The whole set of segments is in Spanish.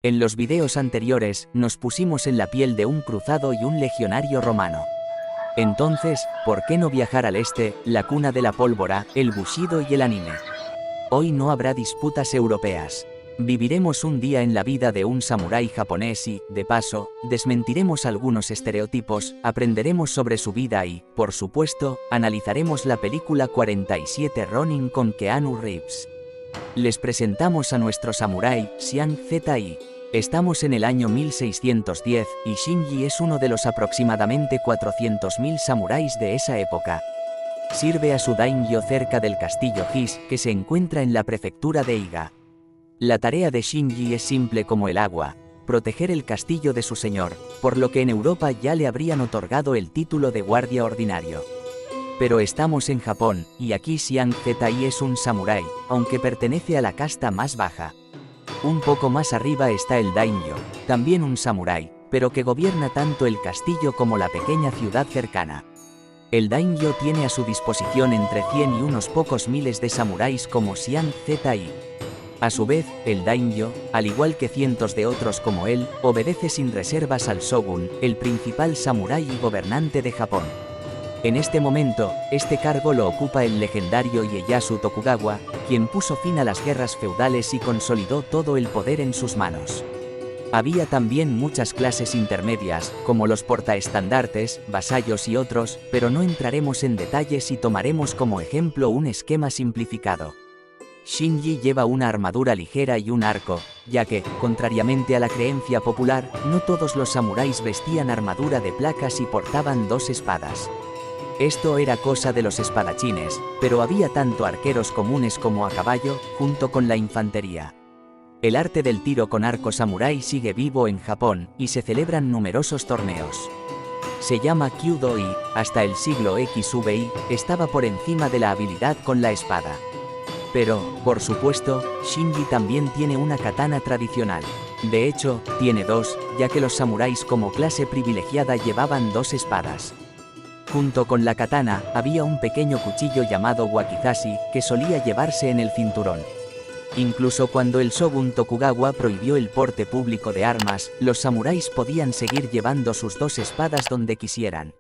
En los videos anteriores, nos pusimos en la piel de un cruzado y un legionario romano. Entonces, ¿por qué no viajar al este, la cuna de la pólvora, el bushido y el anime? Hoy no habrá disputas europeas. Viviremos un día en la vida de un samurái japonés y, de paso, desmentiremos algunos estereotipos, aprenderemos sobre su vida y, por supuesto, analizaremos la película 47 Ronin con Keanu Reeves. Les presentamos a nuestro samurái, Xiang Zi. Estamos en el año 1610, y Shinji es uno de los aproximadamente 400.000 samuráis de esa época. Sirve a su daimyo cerca del castillo His, que se encuentra en la prefectura de Iga. La tarea de Shinji es simple como el agua: proteger el castillo de su señor, por lo que en Europa ya le habrían otorgado el título de guardia ordinario. Pero estamos en Japón, y aquí Xiang Zi es un samurái, aunque pertenece a la casta más baja. Un poco más arriba está el daimyo, también un samurái, pero que gobierna tanto el castillo como la pequeña ciudad cercana. El daimyo tiene a su disposición entre 100 y unos pocos miles de samuráis como Xiang Zi. A su vez, el daimyo, al igual que cientos de otros como él, obedece sin reservas al shogun, el principal samurái y gobernante de Japón. En este momento, este cargo lo ocupa el legendario Ieyasu Tokugawa, quien puso fin a las guerras feudales y consolidó todo el poder en sus manos. Había también muchas clases intermedias, como los portaestandartes, vasallos y otros, pero no entraremos en detalles y tomaremos como ejemplo un esquema simplificado. Shinji lleva una armadura ligera y un arco, ya que, contrariamente a la creencia popular, no todos los samuráis vestían armadura de placas y portaban dos espadas. Esto era cosa de los espadachines, pero había tanto arqueros comunes como a caballo, junto con la infantería. El arte del tiro con arco samurái sigue vivo en Japón, y se celebran numerosos torneos. Se llama Kyudo y, hasta el siglo XVI, estaba por encima de la habilidad con la espada. Pero, por supuesto, Shinji también tiene una katana tradicional. De hecho, tiene dos, ya que los samuráis como clase privilegiada llevaban dos espadas. Junto con la katana, había un pequeño cuchillo llamado wakizashi, que solía llevarse en el cinturón. Incluso cuando el shogun Tokugawa prohibió el porte público de armas, los samuráis podían seguir llevando sus dos espadas donde quisieran.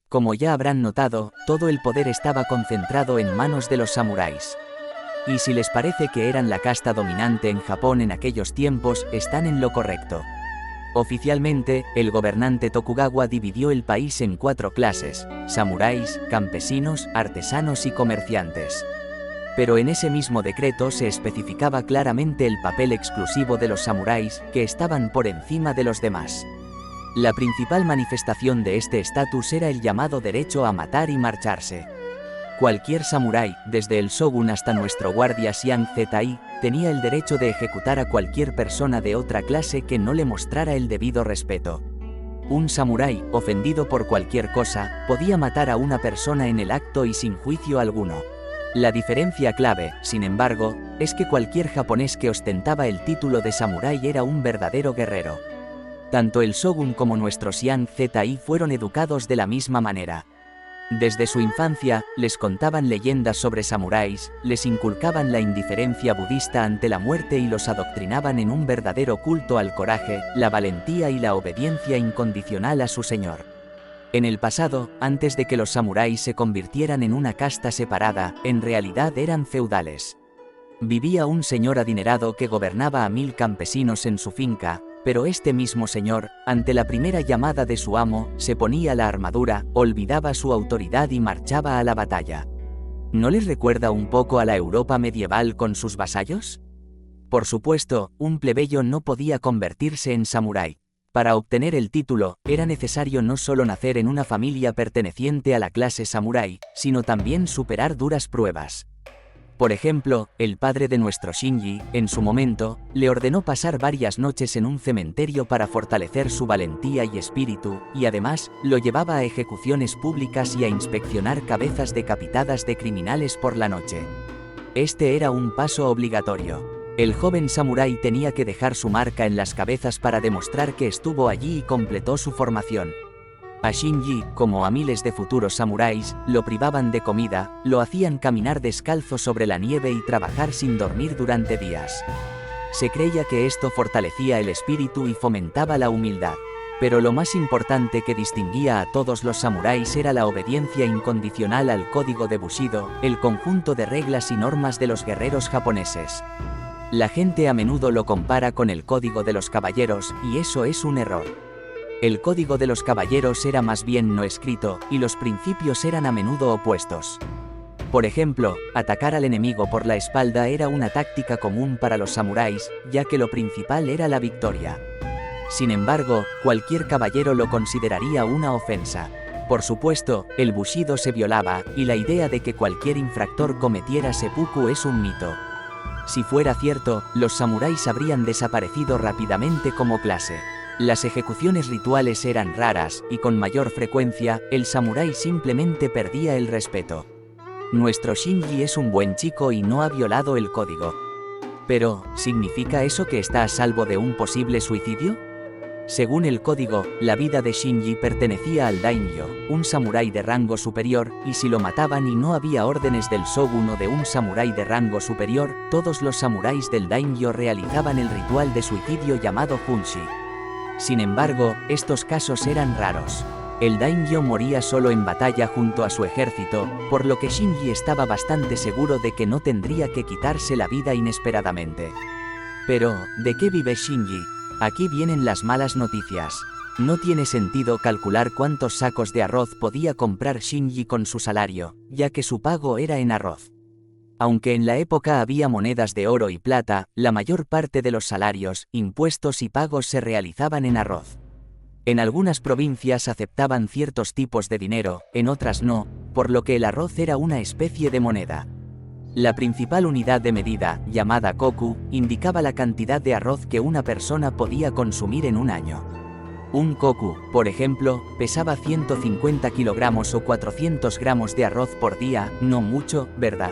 Como ya habrán notado, todo el poder estaba concentrado en manos de los samuráis. Y si les parece que eran la casta dominante en Japón en aquellos tiempos, están en lo correcto. Oficialmente, el gobernante Tokugawa dividió el país en 4 clases: samuráis, campesinos, artesanos y comerciantes. Pero en ese mismo decreto se especificaba claramente el papel exclusivo de los samuráis, que estaban por encima de los demás. La principal manifestación de este estatus era el llamado derecho a matar y marcharse. Cualquier samurái, desde el shogun hasta nuestro guardia Xiang Zi, tenía el derecho de ejecutar a cualquier persona de otra clase que no le mostrara el debido respeto. Un samurái, ofendido por cualquier cosa, podía matar a una persona en el acto y sin juicio alguno. La diferencia clave, sin embargo, es que cualquier japonés que ostentaba el título de samurái era un verdadero guerrero. Tanto el shogun como nuestro Xiang Zi fueron educados de la misma manera. Desde su infancia, les contaban leyendas sobre samuráis, les inculcaban la indiferencia budista ante la muerte y los adoctrinaban en un verdadero culto al coraje, la valentía y la obediencia incondicional a su señor. En el pasado, antes de que los samuráis se convirtieran en una casta separada, en realidad eran feudales. Vivía un señor adinerado que gobernaba a 1000 campesinos en su finca, pero este mismo señor, ante la primera llamada de su amo, se ponía la armadura, olvidaba su autoridad y marchaba a la batalla. ¿No les recuerda un poco a la Europa medieval con sus vasallos? Por supuesto, un plebeyo no podía convertirse en samurái. Para obtener el título, era necesario no solo nacer en una familia perteneciente a la clase samurái, sino también superar duras pruebas. Por ejemplo, el padre de nuestro Shinji, en su momento, le ordenó pasar varias noches en un cementerio para fortalecer su valentía y espíritu, y además, lo llevaba a ejecuciones públicas y a inspeccionar cabezas decapitadas de criminales por la noche. Este era un paso obligatorio. El joven samurái tenía que dejar su marca en las cabezas para demostrar que estuvo allí y completó su formación. A Shinji, como a miles de futuros samuráis, lo privaban de comida, lo hacían caminar descalzo sobre la nieve y trabajar sin dormir durante días. Se creía que esto fortalecía el espíritu y fomentaba la humildad. Pero lo más importante que distinguía a todos los samuráis era la obediencia incondicional al código de Bushido, el conjunto de reglas y normas de los guerreros japoneses. La gente a menudo lo compara con el código de los caballeros, y eso es un error. El código de los caballeros era más bien no escrito, y los principios eran a menudo opuestos. Por ejemplo, atacar al enemigo por la espalda era una táctica común para los samuráis, ya que lo principal era la victoria. Sin embargo, cualquier caballero lo consideraría una ofensa. Por supuesto, el Bushido se violaba, y la idea de que cualquier infractor cometiera seppuku es un mito. Si fuera cierto, los samuráis habrían desaparecido rápidamente como clase. Las ejecuciones rituales eran raras, y con mayor frecuencia, el samurái simplemente perdía el respeto. Nuestro Shinji es un buen chico y no ha violado el código. Pero, ¿significa eso que está a salvo de un posible suicidio? Según el código, la vida de Shinji pertenecía al daimyo, un samurái de rango superior, y si lo mataban y no había órdenes del shogun o de un samurái de rango superior, todos los samuráis del daimyo realizaban el ritual de suicidio llamado Hunshi. Sin embargo, estos casos eran raros. El daimyo moría solo en batalla junto a su ejército, por lo que Shinji estaba bastante seguro de que no tendría que quitarse la vida inesperadamente. Pero, ¿de qué vive Shinji? Aquí vienen las malas noticias. No tiene sentido calcular cuántos sacos de arroz podía comprar Shinji con su salario, ya que su pago era en arroz. Aunque en la época había monedas de oro y plata, la mayor parte de los salarios, impuestos y pagos se realizaban en arroz. En algunas provincias aceptaban ciertos tipos de dinero, en otras no, por lo que el arroz era una especie de moneda. La principal unidad de medida, llamada koku, indicaba la cantidad de arroz que una persona podía consumir en un año. Un koku, por ejemplo, pesaba 150 kilogramos o 400 gramos de arroz por día, no mucho, ¿verdad?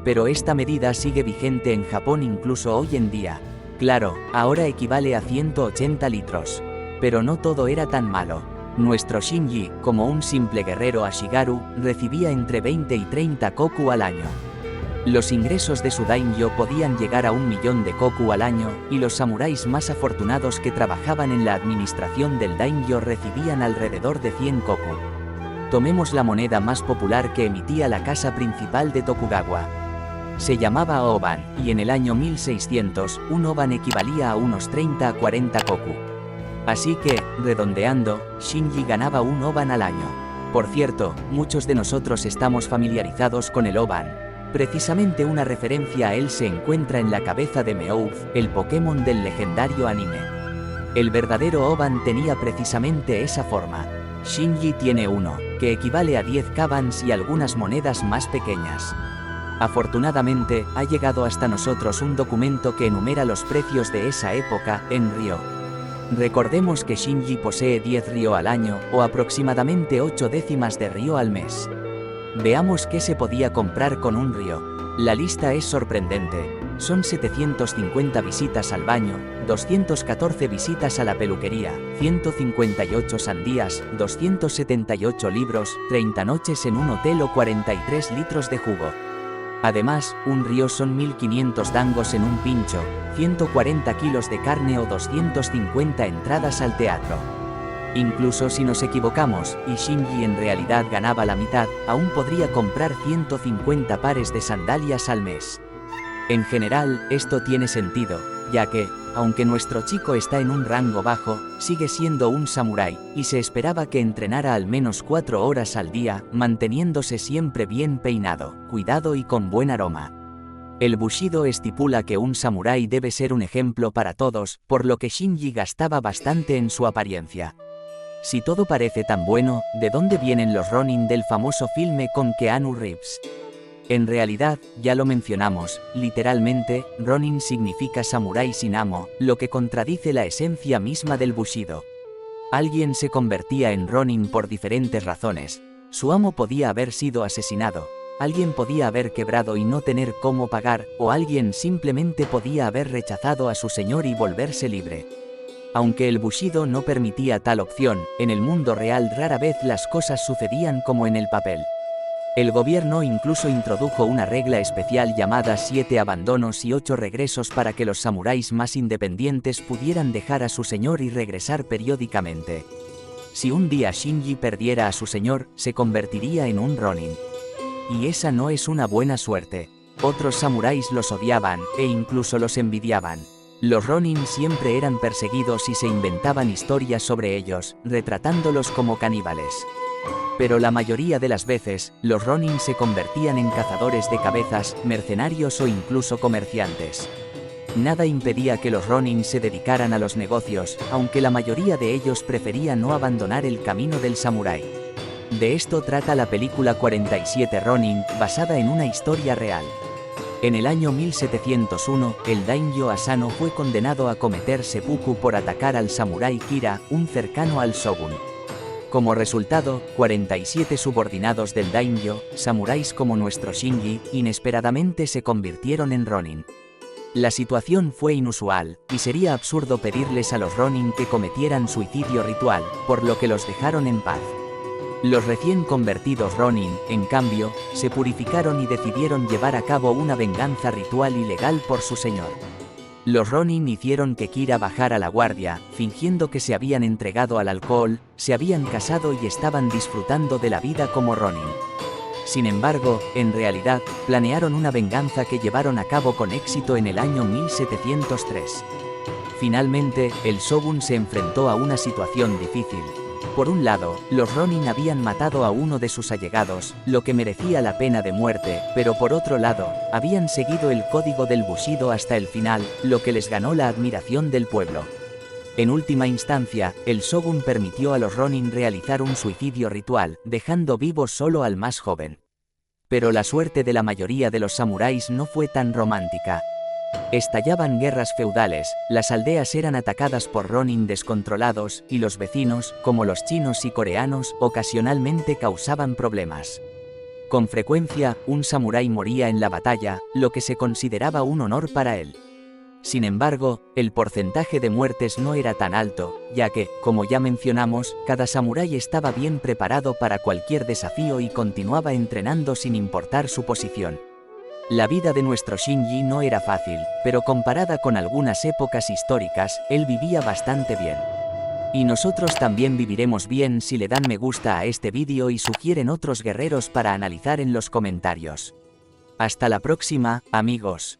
Pero esta medida sigue vigente en Japón incluso hoy en día. Claro, ahora equivale a 180 litros. Pero no todo era tan malo. Nuestro Shinji, como un simple guerrero Ashigaru, recibía entre 20 y 30 koku al año. Los ingresos de su daimyo podían llegar a 1 millón de koku al año, y los samuráis más afortunados que trabajaban en la administración del daimyo recibían alrededor de 100 koku. Tomemos la moneda más popular que emitía la casa principal de Tokugawa. Se llamaba oban, y en el año 1600, un oban equivalía a unos 30 a 40 koku. Así que, redondeando, Shinji ganaba un oban al año. Por cierto, muchos de nosotros estamos familiarizados con el oban. Precisamente una referencia a él se encuentra en la cabeza de Meowth, el Pokémon del legendario anime. El verdadero oban tenía precisamente esa forma. Shinji tiene uno, que equivale a 10 kabans y algunas monedas más pequeñas. Afortunadamente, ha llegado hasta nosotros un documento que enumera los precios de esa época, en ryo. Recordemos que Shinji posee 10 ryo al año, o aproximadamente 8 décimas de ryo al mes. Veamos qué se podía comprar con un ryo. La lista es sorprendente. Son 750 visitas al baño, 214 visitas a la peluquería, 158 sandías, 278 libros, 30 noches en un hotel o 43 litros de jugo. Además, un ryo son 1500 dangos en un pincho, 140 kilos de carne o 250 entradas al teatro. Incluso si nos equivocamos, y Shinji en realidad ganaba la mitad, aún podría comprar 150 pares de sandalias al mes. En general, esto tiene sentido, ya que, aunque nuestro chico está en un rango bajo, sigue siendo un samurái, y se esperaba que entrenara al menos 4 horas al día, manteniéndose siempre bien peinado, cuidado y con buen aroma. El Bushido estipula que un samurái debe ser un ejemplo para todos, por lo que Shinji gastaba bastante en su apariencia. Si todo parece tan bueno, ¿de dónde vienen los Ronin del famoso filme con Keanu Reeves? En realidad, ya lo mencionamos, literalmente, Ronin significa samurái sin amo, lo que contradice la esencia misma del Bushido. Alguien se convertía en Ronin por diferentes razones. Su amo podía haber sido asesinado, alguien podía haber quebrado y no tener cómo pagar, o alguien simplemente podía haber rechazado a su señor y volverse libre. Aunque el Bushido no permitía tal opción, en el mundo real rara vez las cosas sucedían como en el papel. El gobierno incluso introdujo una regla especial llamada 7 abandonos y 8 regresos para que los samuráis más independientes pudieran dejar a su señor y regresar periódicamente. Si un día Shinji perdiera a su señor, se convertiría en un ronin. Y esa no es una buena suerte. Otros samuráis los odiaban, e incluso los envidiaban. Los ronin siempre eran perseguidos y se inventaban historias sobre ellos, retratándolos como caníbales. Pero la mayoría de las veces, los ronin se convertían en cazadores de cabezas, mercenarios o incluso comerciantes. Nada impedía que los ronin se dedicaran a los negocios, aunque la mayoría de ellos prefería no abandonar el camino del samurái. De esto trata la película 47 Ronin, basada en una historia real. En el año 1701, el daimyo Asano fue condenado a cometer seppuku por atacar al samurái Kira, un cercano al shogun. Como resultado, 47 subordinados del daimyo, samuráis como nuestro Shinji, inesperadamente se convirtieron en ronin. La situación fue inusual, y sería absurdo pedirles a los ronin que cometieran suicidio ritual, por lo que los dejaron en paz. Los recién convertidos ronin, en cambio, se purificaron y decidieron llevar a cabo una venganza ritual ilegal por su señor. Los ronin hicieron que Kira bajara la guardia, fingiendo que se habían entregado al alcohol, se habían casado y estaban disfrutando de la vida como ronin. Sin embargo, en realidad, planearon una venganza que llevaron a cabo con éxito en el año 1703. Finalmente, el shogun se enfrentó a una situación difícil. Por un lado, los ronin habían matado a uno de sus allegados, lo que merecía la pena de muerte, pero por otro lado, habían seguido el código del Bushido hasta el final, lo que les ganó la admiración del pueblo. En última instancia, el shogun permitió a los ronin realizar un suicidio ritual, dejando vivos solo al más joven. Pero la suerte de la mayoría de los samuráis no fue tan romántica. Estallaban guerras feudales, las aldeas eran atacadas por ronin descontrolados, y los vecinos, como los chinos y coreanos, ocasionalmente causaban problemas. Con frecuencia, un samurái moría en la batalla, lo que se consideraba un honor para él. Sin embargo, el porcentaje de muertes no era tan alto, ya que, como ya mencionamos, cada samurái estaba bien preparado para cualquier desafío y continuaba entrenando sin importar su posición. La vida de nuestro Shinji no era fácil, pero comparada con algunas épocas históricas, él vivía bastante bien. Y nosotros también viviremos bien si le dan me gusta a este vídeo y sugieren otros guerreros para analizar en los comentarios. Hasta la próxima, amigos.